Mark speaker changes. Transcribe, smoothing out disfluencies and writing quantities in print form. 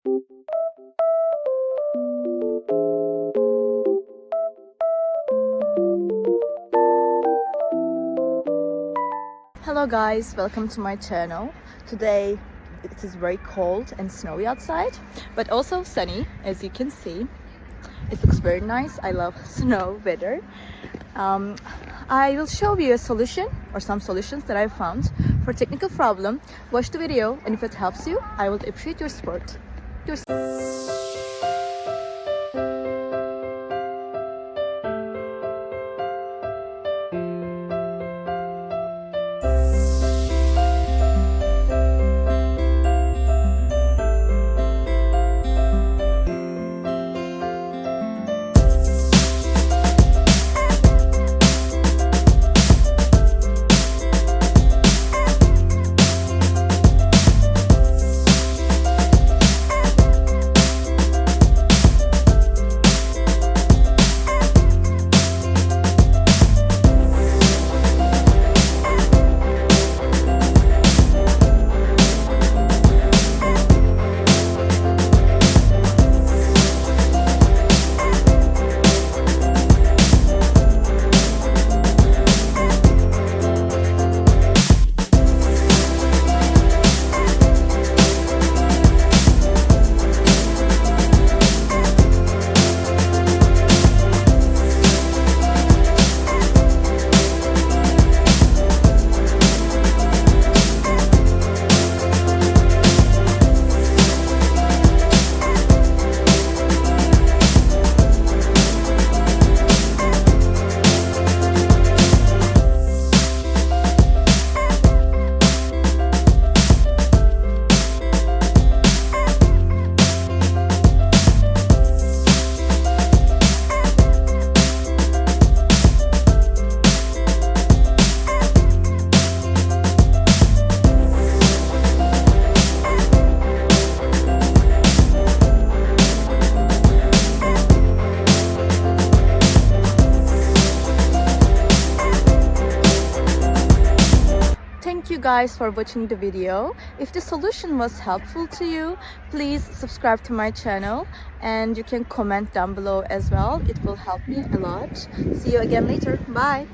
Speaker 1: Hello guys, welcome to my channel. Today it is very cold and snowy outside, but also sunny, as you can see. It looks very nice. I love snow weather. I will show you a solution or some solutions that I found for technical problem. Watch the video, and if it helps you, I would appreciate your support. Thank you guys for watching the video. If the solution was helpful to you, please subscribe to my channel, and you can comment down below as well. It will help me a lot. See you again later. Bye.